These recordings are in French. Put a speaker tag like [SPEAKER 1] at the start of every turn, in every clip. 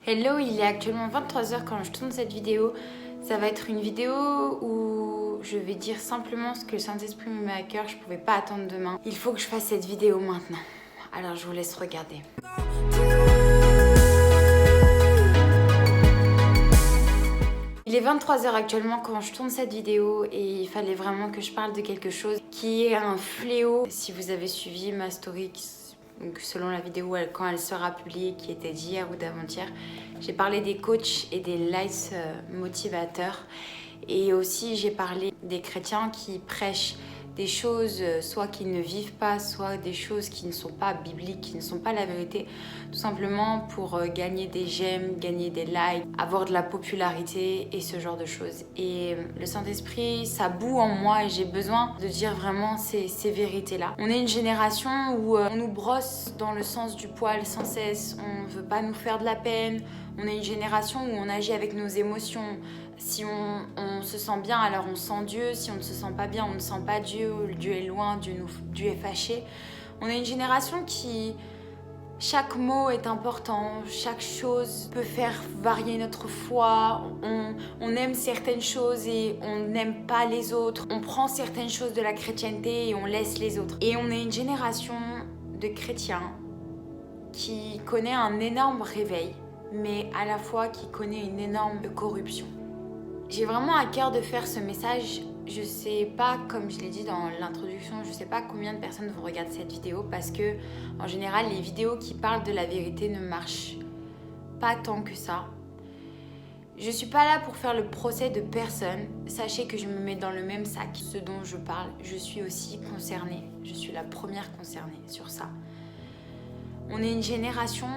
[SPEAKER 1] Hello, il est actuellement 23h quand je tourne cette vidéo. Ça va être une vidéo où je vais dire simplement ce que le Saint-Esprit me met à cœur. Je pouvais pas attendre demain. Il faut que je fasse cette vidéo maintenant. Alors je vous laisse regarder. Il est 23h actuellement quand je tourne cette vidéo et il fallait vraiment que je parle de quelque chose qui est un fléau. Si vous avez suivi ma story, donc selon la vidéo quand elle sera publiée, qui était d'hier ou d'avant-hier, j'ai parlé des coachs et des lights motivateurs. Et aussi j'ai parlé des chrétiens qui prêchent des choses soit qui ne vivent pas, soit des choses qui ne sont pas bibliques, qui ne sont pas la vérité, tout simplement pour gagner des j'aime, gagner des likes, avoir de la popularité et ce genre de choses. Et le Saint-Esprit, ça bout en moi et j'ai besoin de dire vraiment ces vérités-là. On est une génération où on nous brosse dans le sens du poil sans cesse, on ne veut pas nous faire de la peine. On est une génération où on agit avec nos émotions. Si on se sent bien, alors on sent Dieu. Si on ne se sent pas bien, on ne sent pas Dieu. Dieu est loin, Dieu est fâché. On est une génération qui... Chaque mot est important, chaque chose peut faire varier notre foi. On aime certaines choses et on n'aime pas les autres. On prend certaines choses de la chrétienté et on laisse les autres. Et on est une génération de chrétiens qui connaît un énorme réveil, mais à la fois qui connaît une énorme corruption. J'ai vraiment à cœur de faire ce message. Je sais pas, comme je l'ai dit dans l'introduction, je sais pas combien de personnes vont regarder cette vidéo parce que, en général, les vidéos qui parlent de la vérité ne marchent pas tant que ça. Je suis pas là pour faire le procès de personne. Sachez que je me mets dans le même sac. Ce dont je parle, je suis aussi concernée. Je suis la première concernée sur ça. On est une génération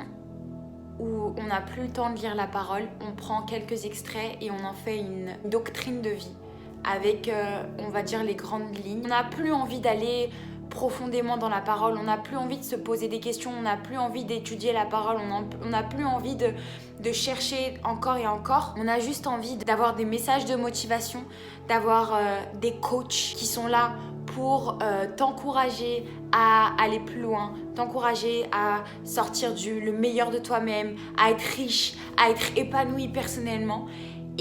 [SPEAKER 1] où on n'a plus le temps de lire la parole, on prend quelques extraits et on en fait une doctrine de vie avec, on va dire, les grandes lignes. On n'a plus envie d'aller profondément dans la parole, on n'a plus envie de se poser des questions, on n'a plus envie d'étudier la parole, on n'a plus envie de chercher encore et encore. On a juste envie d'avoir des messages de motivation, d'avoir des coachs qui sont là pour t'encourager à aller plus loin, t'encourager à sortir le meilleur de toi-même, à être riche, à être épanoui personnellement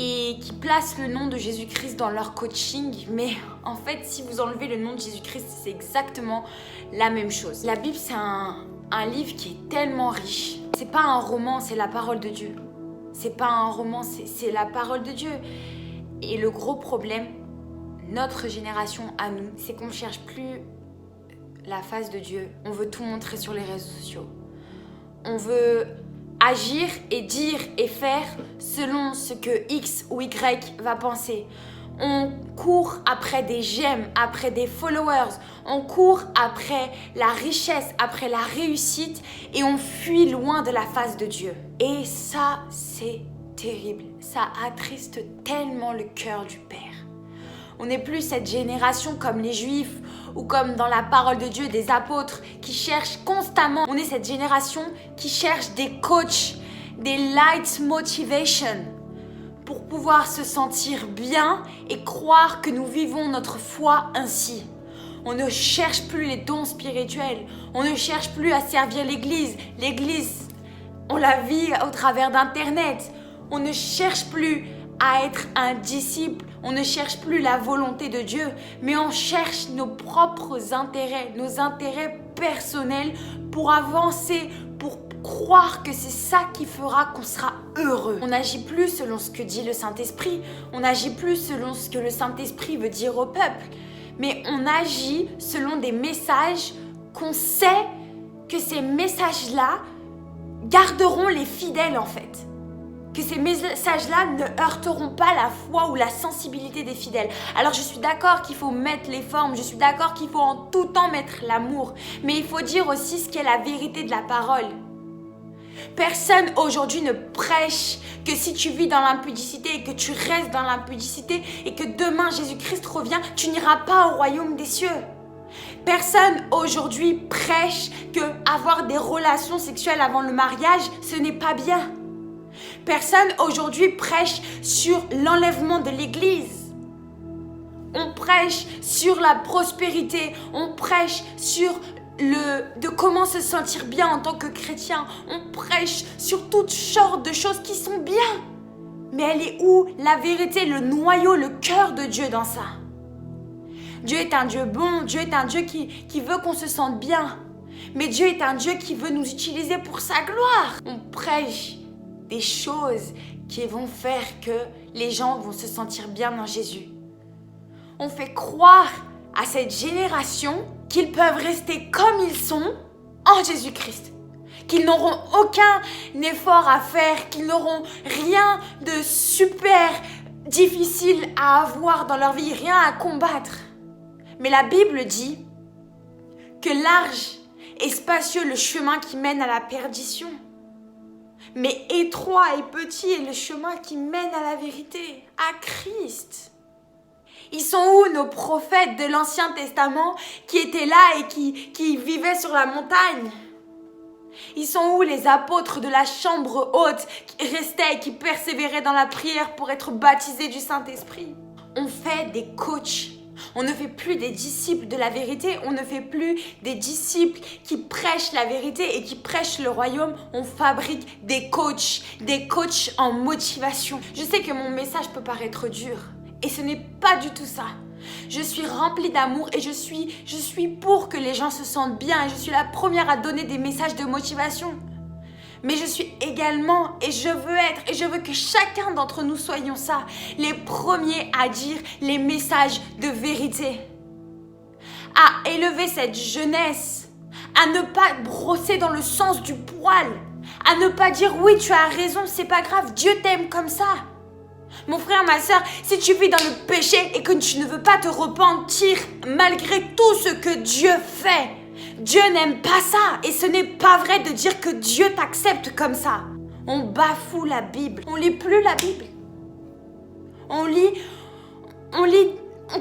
[SPEAKER 1] et qui placent le nom de Jésus-Christ dans leur coaching. Mais en fait, si vous enlevez le nom de Jésus-Christ, c'est exactement la même chose. La Bible, c'est un livre qui est tellement riche. C'est pas un roman, c'est la parole de Dieu. C'est pas un roman, c'est la parole de Dieu. Et le gros problème, notre génération à nous, c'est qu'on ne cherche plus la face de Dieu. On veut tout montrer sur les réseaux sociaux. On veut agir et dire et faire selon ce que X ou Y va penser. On court après des j'aime, après des followers. On court après la richesse, après la réussite et on fuit loin de la face de Dieu. Et ça, c'est terrible. Ça attriste tellement le cœur du Père. On n'est plus cette génération comme les Juifs ou comme dans la parole de Dieu des apôtres qui cherchent constamment. On est cette génération qui cherche des coachs, des light motivation pour pouvoir se sentir bien et croire que nous vivons notre foi ainsi. On ne cherche plus les dons spirituels. On ne cherche plus à servir l'Église. L'Église, on la vit au travers d'Internet. On ne cherche plus à être un disciple. On ne cherche plus la volonté de Dieu, mais on cherche nos propres intérêts, nos intérêts personnels pour avancer, pour croire que c'est ça qui fera qu'on sera heureux. On n'agit plus selon ce que dit le Saint-Esprit, on n'agit plus selon ce que le Saint-Esprit veut dire au peuple, mais on agit selon des messages qu'on sait que ces messages-là garderont les fidèles en fait. Que ces messages-là ne heurteront pas la foi ou la sensibilité des fidèles. Alors je suis d'accord qu'il faut mettre les formes, je suis d'accord qu'il faut en tout temps mettre l'amour, mais il faut dire aussi ce qu'est la vérité de la parole. Personne aujourd'hui ne prêche que si tu vis dans l'impudicité et que tu restes dans l'impudicité et que demain Jésus-Christ revient, tu n'iras pas au royaume des cieux. Personne aujourd'hui prêche que avoir des relations sexuelles avant le mariage, ce n'est pas bien. Personne aujourd'hui prêche sur l'enlèvement de l'Église. On prêche sur la prospérité, on prêche sur de comment se sentir bien en tant que chrétien. On prêche sur toutes sortes de choses qui sont bien. Mais elle est où la vérité, le noyau, le cœur de Dieu dans ça? Dieu est un Dieu bon, Dieu est un Dieu qui veut qu'on se sente bien. Mais Dieu est un Dieu qui veut nous utiliser pour sa gloire. On prêche des choses qui vont faire que les gens vont se sentir bien dans Jésus. On fait croire à cette génération qu'ils peuvent rester comme ils sont en Jésus-Christ. Qu'ils n'auront aucun effort à faire, qu'ils n'auront rien de super difficile à avoir dans leur vie, rien à combattre. Mais la Bible dit que large et spacieux le chemin qui mène à la perdition. Mais étroit et petit est le chemin qui mène à la vérité, à Christ. Ils sont où nos prophètes de l'Ancien Testament qui étaient là et qui vivaient sur la montagne? Ils sont où les apôtres de la chambre haute qui restaient et qui persévéraient dans la prière pour être baptisés du Saint-Esprit? On fait des coachs. On ne fait plus des disciples de la vérité, on ne fait plus des disciples qui prêchent la vérité et qui prêchent le royaume. On fabrique des coachs en motivation. Je sais que mon message peut paraître dur et ce n'est pas du tout ça. Je suis remplie d'amour et je suis pour que les gens se sentent bien et je suis la première à donner des messages de motivation. Mais je suis également, et je veux que chacun d'entre nous soyons ça, les premiers à dire les messages de vérité. À élever cette jeunesse, à ne pas brosser dans le sens du poil, à ne pas dire oui tu as raison, c'est pas grave, Dieu t'aime comme ça. Mon frère, ma soeur, si tu vis dans le péché et que tu ne veux pas te repentir malgré tout ce que Dieu fait, Dieu n'aime pas ça et ce n'est pas vrai de dire que Dieu t'accepte comme ça. On bafoue la Bible, on lit plus la Bible. On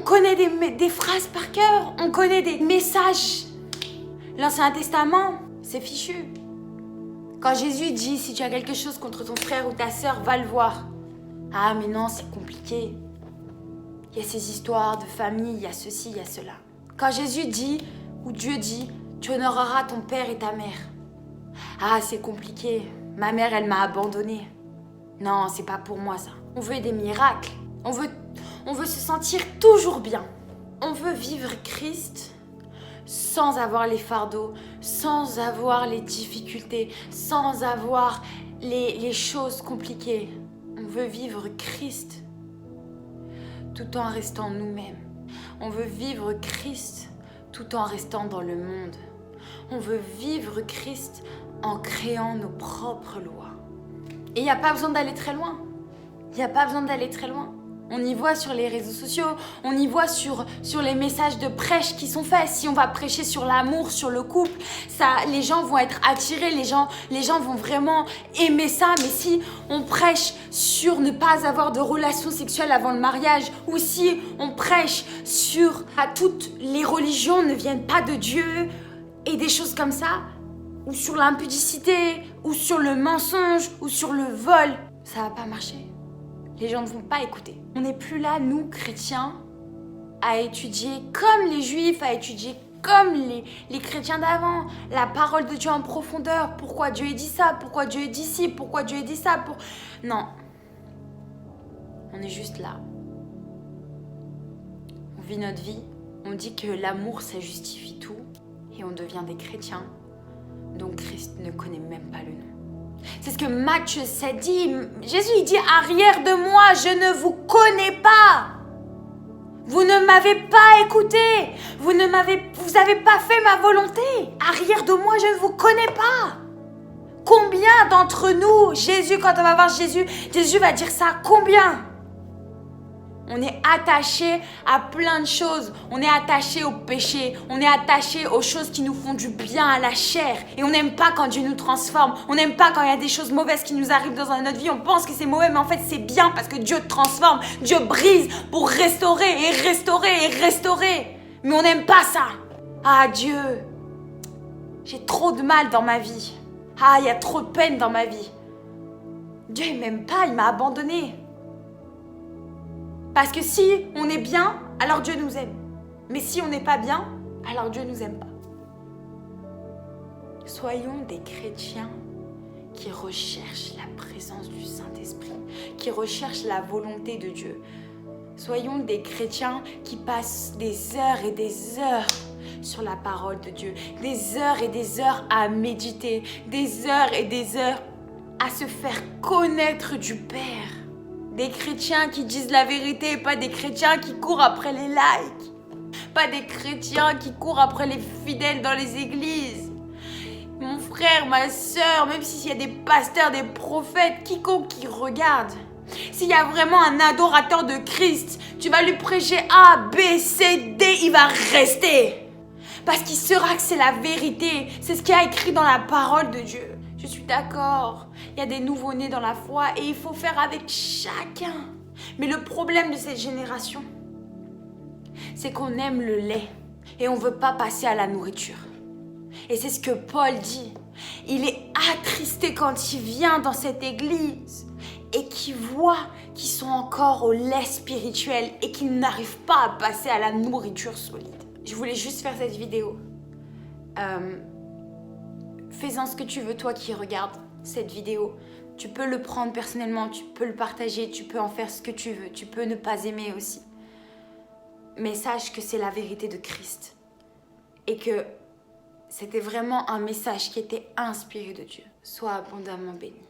[SPEAKER 1] connaît des phrases par cœur, on connaît des messages. L'Ancien Testament, c'est fichu. Quand Jésus dit si tu as quelque chose contre ton frère ou ta sœur, va le voir. Ah mais non, c'est compliqué. Il y a ces histoires de famille, il y a ceci, il y a cela. Quand Jésus dit, ou Dieu dit, tu honoreras ton père et ta mère. Ah, c'est compliqué. Ma mère, elle m'a abandonnée. Non, c'est pas pour moi ça. On veut des miracles. On veut se sentir toujours bien. On veut vivre Christ sans avoir les fardeaux, sans avoir les difficultés, sans avoir les choses compliquées. On veut vivre Christ tout en restant nous-mêmes. On veut vivre Christ tout en restant dans le monde. On veut vivre Christ en créant nos propres lois. Et il n'y a pas besoin d'aller très loin. Il n'y a pas besoin d'aller très loin. On y voit sur les réseaux sociaux, on y voit sur les messages de prêche qui sont faits. Si on va prêcher sur l'amour, sur le couple, ça, les gens vont être attirés, les gens vont vraiment aimer ça. Mais si on prêche sur ne pas avoir de relations sexuelles avant le mariage, ou si on prêche sur toutes les religions ne viennent pas de Dieu et des choses comme ça, ou sur l'impudicité, ou sur le mensonge, ou sur le vol, ça va pas marcher. Les gens ne vont pas écouter. On n'est plus là, nous, chrétiens, à étudier comme les juifs, à étudier comme les chrétiens d'avant, la parole de Dieu en profondeur. Pourquoi Dieu a dit ça? Pourquoi Dieu a dit ci? Pourquoi Dieu a dit ça? Non. On est juste là. On vit notre vie. On dit que l'amour, ça justifie tout. Et on devient des chrétiens. Donc Christ ne connaît même pas le nom. C'est ce que Matthieu 7 dit. Jésus, il dit, arrière de moi, je ne vous connais pas. Vous ne m'avez pas écouté. Vous avez pas fait ma volonté. Arrière de moi, je ne vous connais pas. Combien d'entre nous, Jésus, quand on va voir Jésus, Jésus va dire ça, combien? On est attaché à plein de choses. On est attaché au péché. On est attaché aux choses qui nous font du bien à la chair. Et on n'aime pas quand Dieu nous transforme. On n'aime pas quand il y a des choses mauvaises qui nous arrivent dans notre vie. On pense que c'est mauvais, mais en fait c'est bien parce que Dieu transforme. Dieu brise pour restaurer et restaurer et restaurer. Mais on n'aime pas ça. Ah Dieu, j'ai trop de mal dans ma vie. Ah, il y a trop de peine dans ma vie. Dieu il m'aime pas, il m'a abandonné. Parce que si on est bien, alors Dieu nous aime. Mais si on n'est pas bien, alors Dieu nous aime pas. Soyons des chrétiens qui recherchent la présence du Saint-Esprit, qui recherchent la volonté de Dieu. Soyons des chrétiens qui passent des heures et des heures sur la parole de Dieu, des heures et des heures à méditer, des heures et des heures à se faire connaître du Père. Des chrétiens qui disent la vérité, pas des chrétiens qui courent après les likes, pas des chrétiens qui courent après les fidèles dans les églises. Mon frère, ma soeur, même s'il y a des pasteurs, des prophètes, quiconque qui regarde, s'il y a vraiment un adorateur de Christ, tu vas lui prêcher A, B, C, D, il va rester. Parce qu'il saura que c'est la vérité. C'est ce qui est écrit dans la parole de Dieu. Je suis d'accord. Il y a des nouveau-nés dans la foi et il faut faire avec chacun. Mais le problème de cette génération, c'est qu'on aime le lait et on ne veut pas passer à la nourriture. Et c'est ce que Paul dit. Il est attristé quand il vient dans cette église et qu'il voit qu'ils sont encore au lait spirituel et qu'ils n'arrivent pas à passer à la nourriture solide. Je voulais juste faire cette vidéo. Fais-en ce que tu veux, toi qui regardes cette vidéo. Tu peux le prendre personnellement, tu peux le partager, tu peux en faire ce que tu veux. Tu peux ne pas aimer aussi. Mais sache que c'est la vérité de Christ. Et que c'était vraiment un message qui était inspiré de Dieu. Sois abondamment béni.